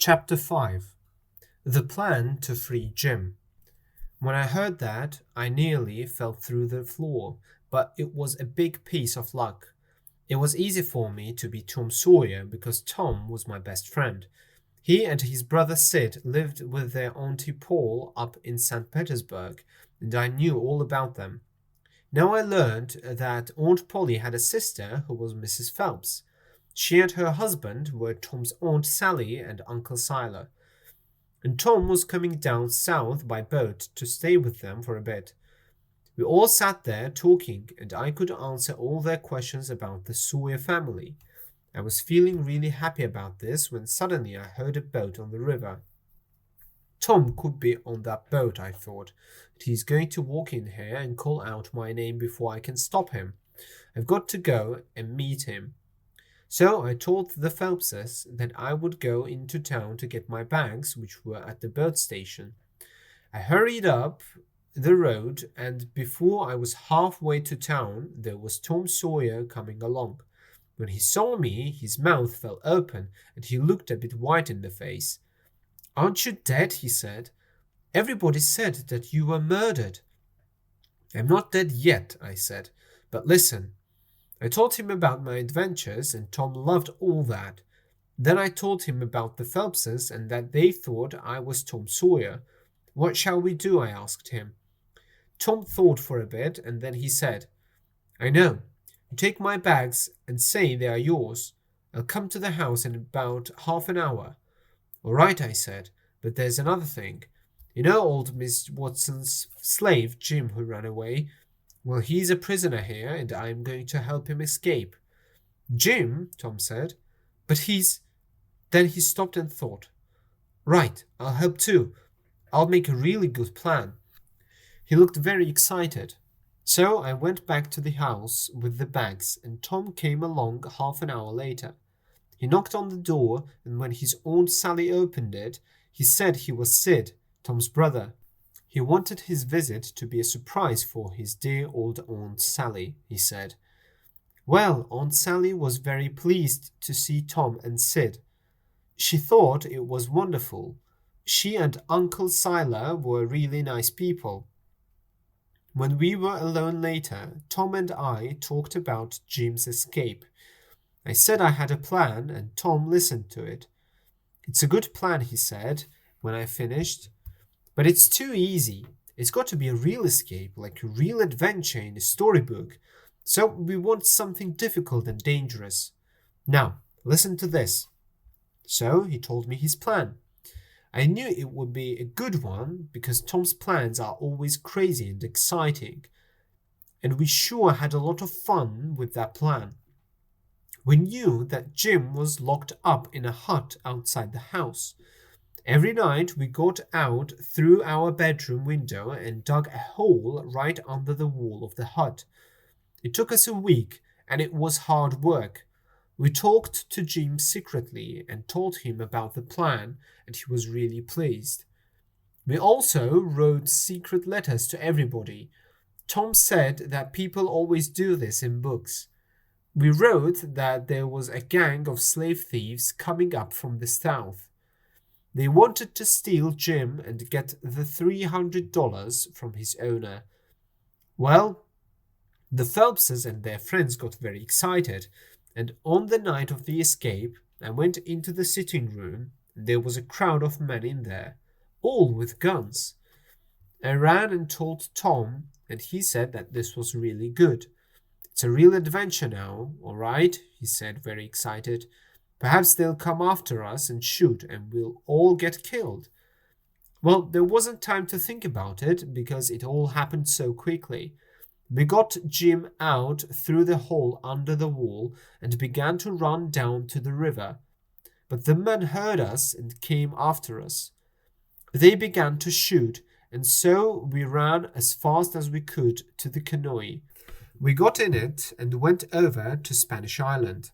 Chapter 5. The Plan to Free Jim. When I heard that, I nearly fell through the floor, but it was a big piece of luck. It was easy for me to be Tom Sawyer because Tom was my best friend. He and his brother Sid lived with their Auntie Paul up in St. Petersburg, and I knew all about them. Now I learned that Aunt Polly had a sister who was Mrs. Phelps. She and her husband were Tom's Aunt Sally and Uncle Siler, and Tom was coming down south by boat to stay with them for a bit. We all sat there talking, and I could answer all their questions about the Sawyer family. I was feeling really happy about this when suddenly I heard a boat on the river. Tom could be on that boat, I thought. He's going to walk in here and call out my name before I can stop him. I've got to go and meet him. So I told the Phelpses that I would go into town to get my bags, which were at the boat station. I hurried up the road, and before I was halfway to town, there was Tom Sawyer coming along. When he saw me, his mouth fell open, and he looked a bit white in the face. "Aren't you dead?" he said. "Everybody said that you were murdered." "I'm not dead yet," I said. "But listen." I told him about my adventures, and Tom loved all that. Then I told him about the Phelpses and that they thought I was Tom Sawyer. "What shall we do?" I asked him. Tom thought for a bit, and then he said, "I know. You take my bags and say they are yours. I'll come to the house in about half an hour." "All right," I said, "but there's another thing. You know old Miss Watson's slave, Jim, who ran away? Well, he's a prisoner here, and I'm going to help him escape." "Jim?" Tom said. "But he's—" Then he stopped and thought. "Right, I'll help too. I'll make a really good plan." He looked very excited. So I went back to the house with the bags, and Tom came along half an hour later. He knocked on the door, and when his Aunt Sally opened it, he said he was Sid, Tom's brother. He wanted his visit to be a surprise for his dear old Aunt Sally, he said. Well, Aunt Sally was very pleased to see Tom and Sid. She thought it was wonderful. She and Uncle Siler were really nice people. When we were alone later, Tom and I talked about Jim's escape. I said I had a plan, and Tom listened to it. "It's a good plan," he said, when I finished. "But it's too easy. It's got to be a real escape, like a real adventure in a storybook. So we want something difficult and dangerous. Now, listen to this." So he told me his plan. I knew it would be a good one because Tom's plans are always crazy and exciting. And we sure had a lot of fun with that plan. We knew that Jim was locked up in a hut outside the house. Every night we got out through our bedroom window and dug a hole right under the wall of the hut. It took us a week, and it was hard work. We talked to Jim secretly and told him about the plan, and he was really pleased. We also wrote secret letters to everybody. Tom said that people always do this in books. We wrote that there was a gang of slave thieves coming up from the south. They wanted to steal Jim and get the $300 from his owner. Well, the Phelpses and their friends got very excited, and on the night of the escape, I went into the sitting room, and there was a crowd of men in there, all with guns. I ran and told Tom, and he said that this was really good. "It's a real adventure now, all right," he said, very excited. "Perhaps they'll come after us and shoot, and we'll all get killed." Well, there wasn't time to think about it because it all happened so quickly. We got Jim out through the hole under the wall and began to run down to the river. But the men heard us and came after us. They began to shoot, and so we ran as fast as we could to the canoe. We got in it and went over to Spanish Island.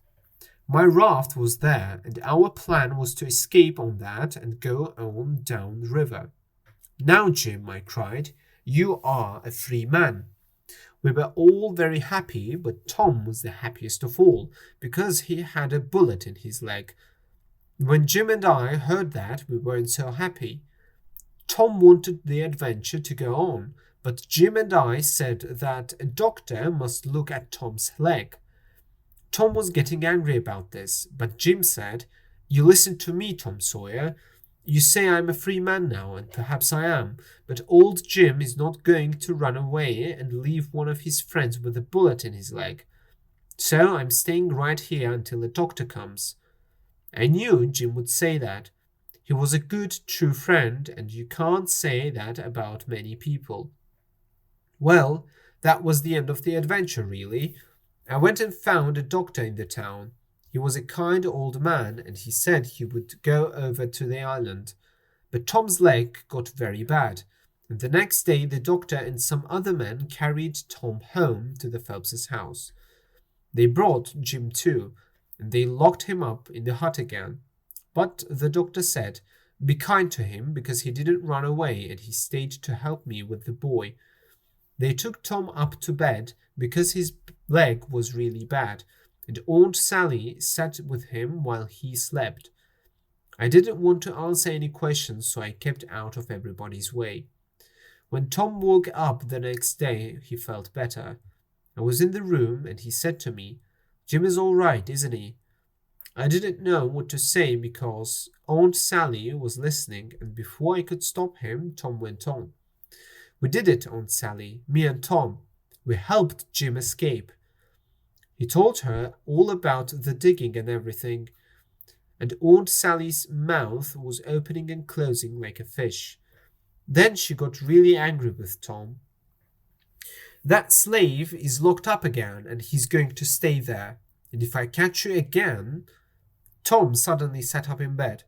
My raft was there, and our plan was to escape on that and go on down the river. "Now, Jim," I cried, "you are a free man." We were all very happy, but Tom was the happiest of all, because he had a bullet in his leg. When Jim and I heard that, we weren't so happy. Tom wanted the adventure to go on, but Jim and I said that a doctor must look at Tom's leg. Tom was getting angry about this, but Jim said, "You listen to me, Tom Sawyer. You say I'm a free man now, and perhaps I am, but old Jim is not going to run away and leave one of his friends with a bullet in his leg. So I'm staying right here until the doctor comes." I knew Jim would say that. He was a good, true friend, and you can't say that about many people. Well, that was the end of the adventure, really. I went and found a doctor in the town. He was a kind old man, and he said he would go over to the island. But Tom's leg got very bad, and the next day the doctor and some other men carried Tom home to the Phelpses' house. They brought Jim too, and they locked him up in the hut again. But the doctor said, "Be kind to him because he didn't run away and he stayed to help me with the boy." They took Tom up to bed because his leg was really bad, and Aunt Sally sat with him while he slept. I didn't want to answer any questions, so I kept out of everybody's way. When Tom woke up the next day, he felt better. I was in the room and he said to me, "Jim is all right, isn't he?" I didn't know what to say because Aunt Sally was listening, and before I could stop him, Tom went on. "We did it, Aunt Sally, me and Tom. We helped Jim escape." He told her all about the digging and everything, and Aunt Sally's mouth was opening and closing like a fish. Then she got really angry with Tom. "That slave is locked up again, and he's going to stay there. And if I catch you again—" Tom suddenly sat up in bed.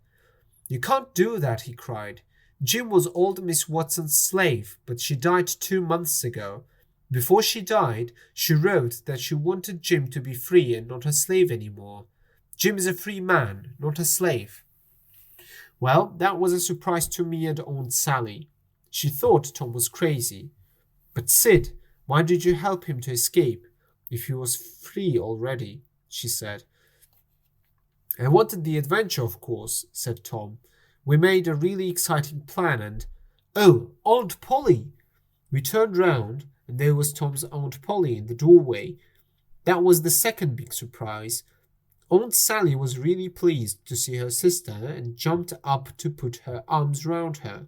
"You can't do that," he cried. "Jim was old Miss Watson's slave, but she died 2 months ago. Before she died, she wrote that she wanted Jim to be free and not a slave anymore. Jim is a free man, not a slave." Well, that was a surprise to me and Aunt Sally. She thought Tom was crazy. "But Sid, why did you help him to escape, if he was free already?" she said. "I wanted the adventure, of course," said Tom. "We made a really exciting plan and—" "Oh, Aunt Polly!" We turned round, and there was Tom's Aunt Polly in the doorway. That was the second big surprise. Aunt Sally was really pleased to see her sister and jumped up to put her arms round her.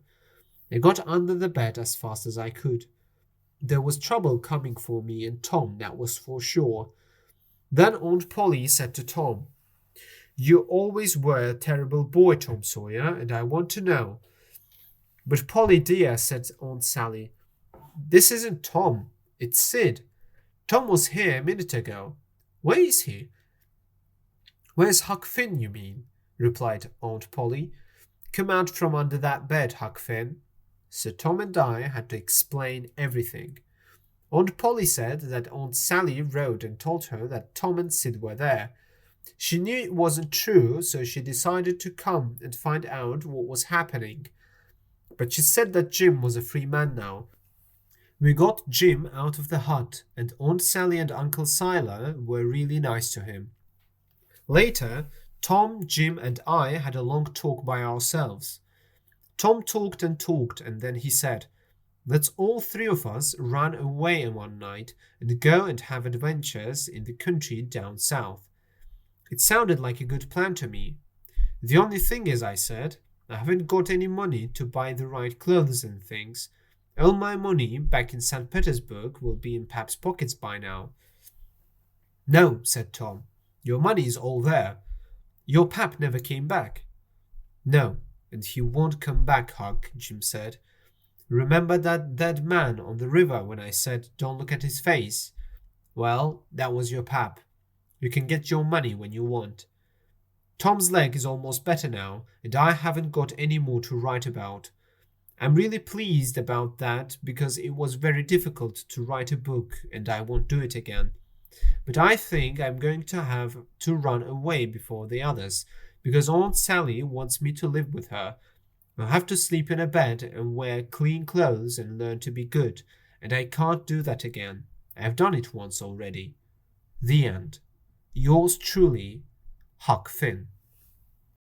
I got under the bed as fast as I could. There was trouble coming for me and Tom, that was for sure. Then Aunt Polly said to Tom, "You always were a terrible boy, Tom Sawyer, and I want to know." "But Polly dear," said Aunt Sally, "this isn't Tom, it's Sid. Tom was here a minute ago. Where is he?" "Where's Huck Finn, you mean?" replied Aunt Polly. "Come out from under that bed, Huck Finn." So Tom and I had to explain everything. Aunt Polly said that Aunt Sally wrote and told her that Tom and Sid were there. She knew it wasn't true, so she decided to come and find out what was happening. But she said that Jim was a free man now. We got Jim out of the hut, and Aunt Sally and Uncle Siler were really nice to him. Later, Tom, Jim, and I had a long talk by ourselves. Tom talked, and then he said, "Let's all three of us run away one night and go and have adventures in the country down south." It sounded like a good plan to me. "The only thing is," I said, "I haven't got any money to buy the right clothes and things. All my money back in St. Petersburg will be in Pap's pockets by now." "No," said Tom. "Your money is all there. Your Pap never came back." "No, and he won't come back, Huck," Jim said. "Remember that dead man on the river when I said don't look at his face? Well, that was your Pap. You can get your money when you want. Tom's leg is almost better now, and I haven't got any more to write about. I'm really pleased about that because it was very difficult to write a book and I won't do it again. But I think I'm going to have to run away before the others because Aunt Sally wants me to live with her. I'll have to sleep in a bed and wear clean clothes and learn to be good, and I can't do that again. I've done it once already. The end. Yours truly, Huck Finn.